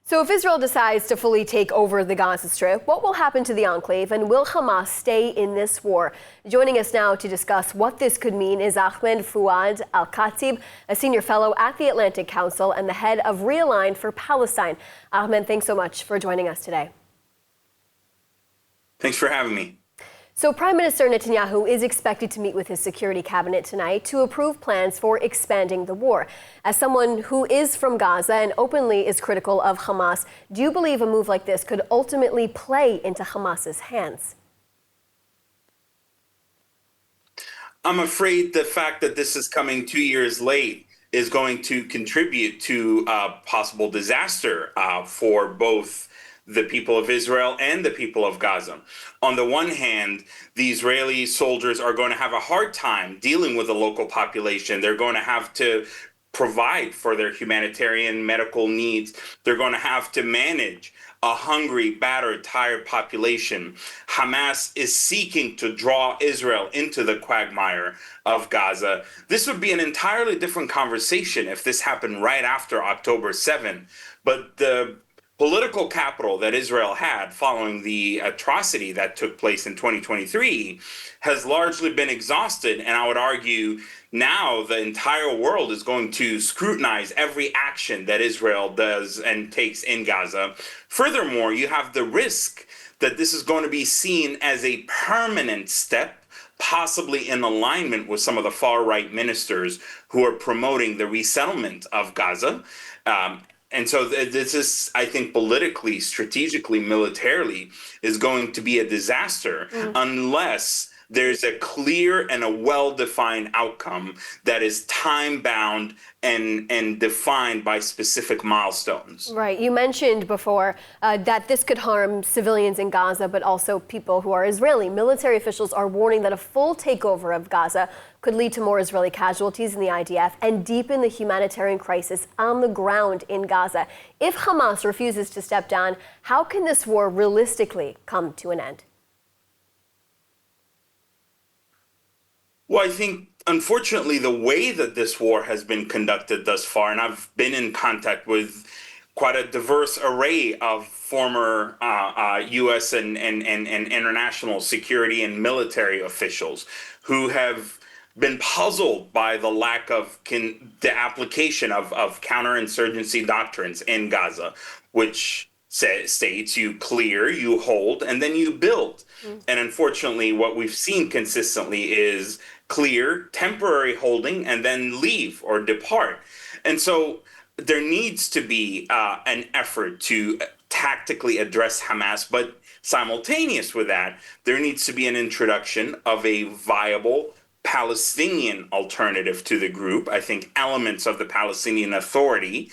So if Israel decides to fully take over the Gaza Strip, what will happen to the enclave, and will Hamas stay in this war? Joining us now to discuss what this could mean is Ahmed Fouad Alkatib, a senior fellow at the Atlantic Council and the head of Realign for Palestine. Ahmed, thanks so much for joining us today. Thanks for having me. So Prime Minister Netanyahu is expected to meet with his security cabinet tonight to approve plans for expanding the war. As someone who is from Gaza and openly is critical of Hamas, do you believe a move like this could ultimately play into Hamas's hands? I'm afraid the fact that this is coming 2 years late is going to contribute to a possible disaster for both the people of Israel and the people of Gaza. On the one hand, the Israeli soldiers are going to have a hard time dealing with the local population. They're going to have to provide for their humanitarian medical needs. They're going to have to manage a hungry, battered, tired population. Hamas is seeking to draw Israel into the quagmire of Gaza. This would be an entirely different conversation if this happened right after October 7th. But the political capital that Israel had following the atrocity that took place in 2023 has largely been exhausted. And I would argue now the entire world is going to scrutinize every action that Israel does and takes in Gaza. Furthermore, you have the risk that this is going to be seen as a permanent step, possibly in alignment with some of the far-right ministers who are promoting the resettlement of Gaza. And so this is, I think, politically, strategically, militarily, is going to be a disaster unless there's a clear and a well-defined outcome that is time-bound and defined by specific milestones. Right. You mentioned before that this could harm civilians in Gaza, but also people who are Israeli. Military officials are warning that a full takeover of Gaza could lead to more Israeli casualties in the IDF and deepen the humanitarian crisis on the ground in Gaza. If Hamas refuses to step down, how can this war realistically come to an end? Well, I think, unfortunately, the way that this war has been conducted thus far, and I've been in contact with quite a diverse array of former U.S. and international security and military officials who have been puzzled by the lack of the application of counterinsurgency doctrines in Gaza, which states you clear, you hold, and then you build. And unfortunately, what we've seen consistently is clear, temporary holding, and then leave or depart. And so there needs to be an effort to tactically address Hamas, but simultaneous with that, there needs to be an introduction of a viable Palestinian alternative to the group. I think elements of the Palestinian Authority,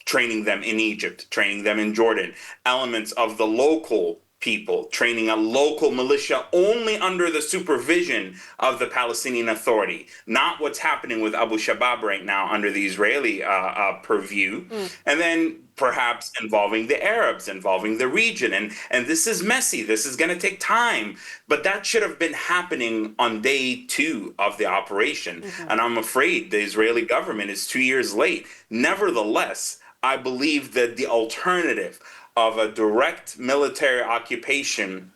training them in Egypt, training them in Jordan, elements of the local people, training a local militia only under the supervision of the Palestinian Authority, not what's happening with Abu Shabaab right now under the Israeli purview, and then perhaps involving the Arabs, involving the region. And this is messy. This is going to take time. But that should have been happening on day 2 of the operation. And I'm afraid the Israeli government is 2 years late. Nevertheless, I believe that the alternative of a direct military occupation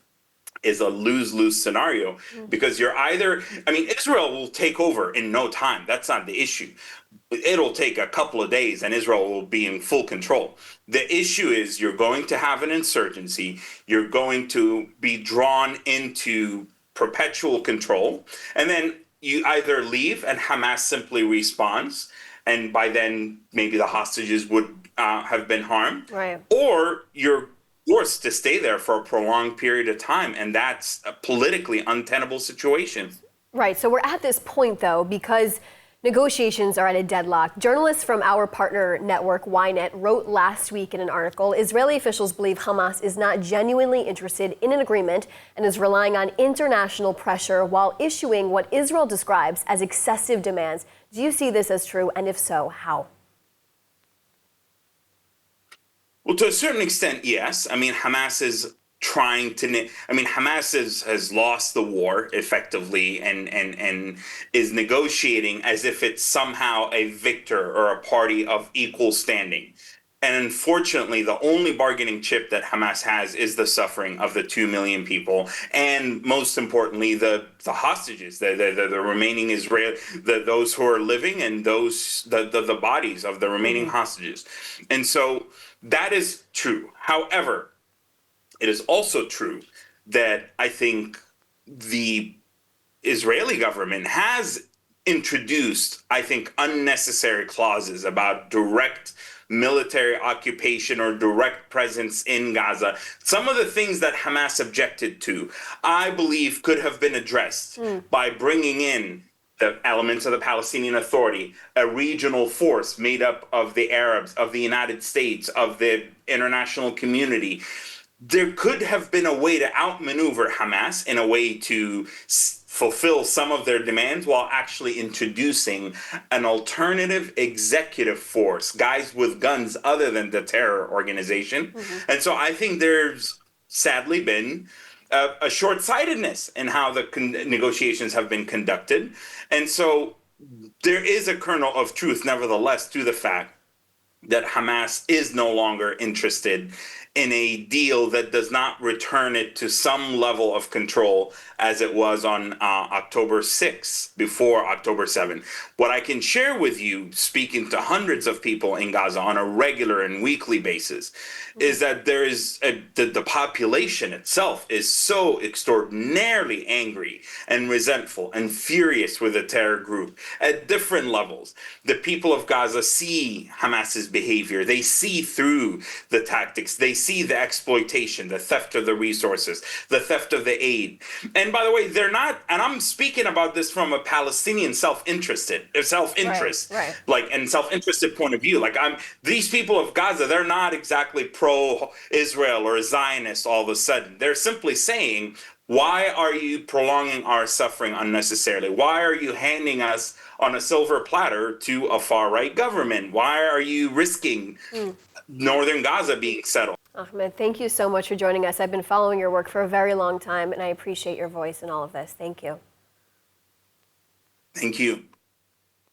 is a lose-lose scenario, because you're either, Israel will take over in no time. That's not the issue. It'll take a couple of days and Israel will be in full control. The issue is you're going to have an insurgency. You're going to be drawn into perpetual control. And then you either leave and Hamas simply responds, and by then maybe the hostages would have been harmed, right, or you're forced to stay there for a prolonged period of time, and that's a politically untenable situation. Right. So we're at this point, though, because negotiations are at a deadlock. Journalists from our partner network, Ynet, wrote last week in an article, Israeli officials believe Hamas is not genuinely interested in an agreement and is relying on international pressure while issuing what Israel describes as excessive demands. Do you see this as true? And if so, how? Well, to a certain extent, yes. Hamas is trying to, Hamas has lost the war effectively and is negotiating as if it's somehow a victor or a party of equal standing. And unfortunately, the only bargaining chip that Hamas has is the suffering of the 2 million people, and most importantly, the hostages, the remaining Israel, those who are living, and the bodies of the remaining hostages. And so that is true. However, it is also true that I think the Israeli government has introduced, I think, unnecessary clauses about direct military occupation or direct presence in Gaza. Some of the things that Hamas objected to, I believe, could have been addressed by bringing in the elements of the Palestinian Authority, a regional force made up of the Arabs, of the United States, of the international community. There could have been a way to outmaneuver Hamas in a way to fulfill some of their demands while actually introducing an alternative executive force, guys with guns other than the terror organization. And so I think there's sadly been a short-sightedness in how the negotiations have been conducted. And so there is a kernel of truth, nevertheless, to the fact that Hamas is no longer interested in a deal that does not return it to some level of control as it was on October 6th, before October 7th. What I can share with you, speaking to hundreds of people in Gaza on a regular and weekly basis, is that there is the population itself is so extraordinarily angry and resentful and furious with the terror group at different levels. The people of Gaza see Hamas's behavior. They see through the tactics. They see the exploitation, the theft of the resources, the theft of the aid. And by the way, they're not, and I'm speaking about this from a Palestinian self-interest, like, and self-interested point of view. Like, these people of Gaza, they're not exactly pro-Israel or Zionist all of a sudden. They're simply saying, why are you prolonging our suffering unnecessarily? Why are you handing us on a silver platter to a far-right government? Why are you risking northern Gaza being settled? Ahmed, thank you so much for joining us. I've been following your work for a very long time, and I appreciate your voice in all of this. Thank you. Thank you.